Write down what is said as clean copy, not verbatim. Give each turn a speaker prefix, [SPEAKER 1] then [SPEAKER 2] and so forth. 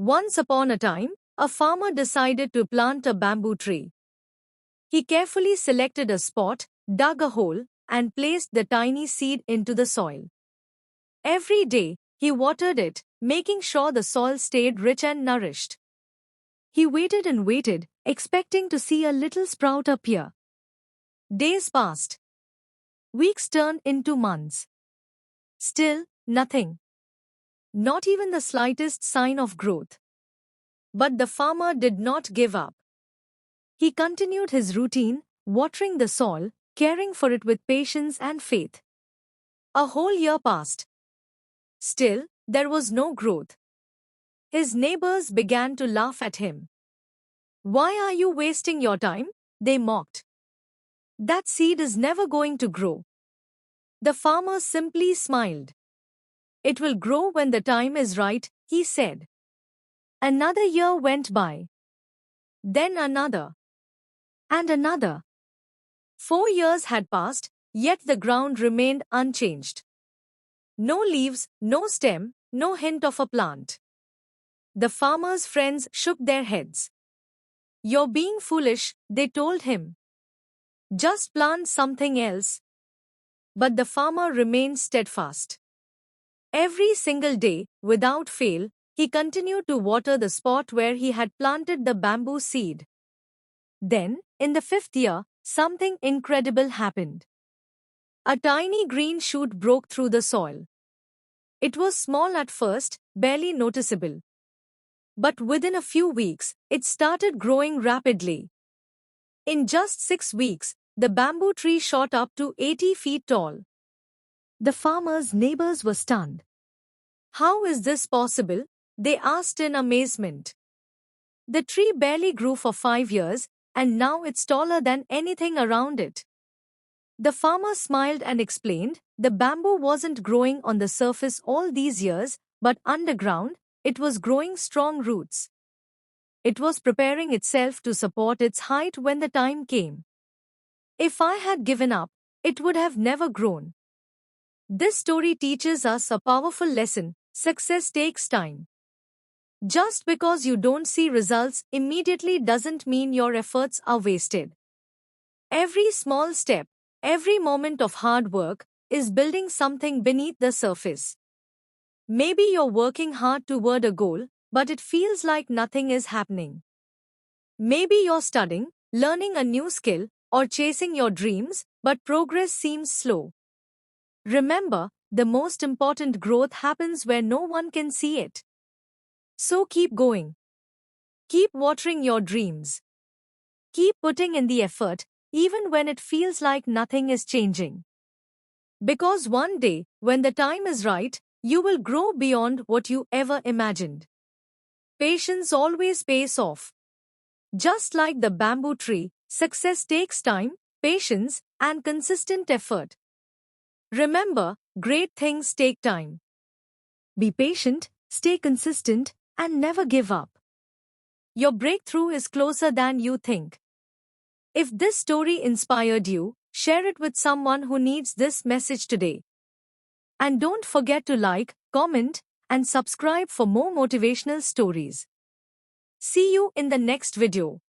[SPEAKER 1] Once upon a time, a farmer decided to plant a bamboo tree. He carefully selected a spot, dug a hole, and placed the tiny seed into the soil. Every day, he watered it, making sure the soil stayed rich and nourished. He waited and waited, expecting to see a little sprout appear. Days passed. Weeks turned into months. Still, nothing. Not even the slightest sign of growth. But the farmer did not give up. He continued his routine, watering the soil, caring for it with patience and faith. A whole year passed. Still, there was no growth. His neighbors began to laugh at him. "Why are you wasting your time?" they mocked. "That seed is never going to grow." The farmer simply smiled. "It will grow when the time is right," he said. Another year went by. Then another. And another. 4 years had passed, yet the ground remained unchanged. No leaves, no stem, no hint of a plant. The farmer's friends shook their heads. "You're being foolish," they told him. "Just plant something else." But the farmer remained steadfast. Every single day, without fail, he continued to water the spot where he had planted the bamboo seed. Then, in the 5th year, something incredible happened. A tiny green shoot broke through the soil. It was small at first, barely noticeable. But within a few weeks, it started growing rapidly. In just 6 weeks, the bamboo tree shot up to 80 feet tall. The farmer's neighbors were stunned. "How is this possible?" they asked in amazement. "The tree barely grew for 5 years, and now it's taller than anything around it." The farmer smiled and explained, the bamboo wasn't growing on the surface all these years, but underground, it was growing strong roots. It was preparing itself to support its height when the time came. "If I had given up, it would have never grown." This story teaches us a powerful lesson: success takes time. Just because you don't see results immediately doesn't mean your efforts are wasted. Every small step, every moment of hard work, is building something beneath the surface. Maybe you're working hard toward a goal, but it feels like nothing is happening. Maybe you're studying, learning a new skill, or chasing your dreams, but progress seems slow. Remember, the most important growth happens where no one can see it. So keep going. Keep watering your dreams. Keep putting in the effort, even when it feels like nothing is changing. Because one day, when the time is right, you will grow beyond what you ever imagined. Patience always pays off. Just like the bamboo tree, success takes time, patience, and consistent effort. Remember, great things take time. Be patient, stay consistent, and never give up. Your breakthrough is closer than you think. If this story inspired you, share it with someone who needs this message today. And don't forget to like, comment, and subscribe for more motivational stories. See you in the next video.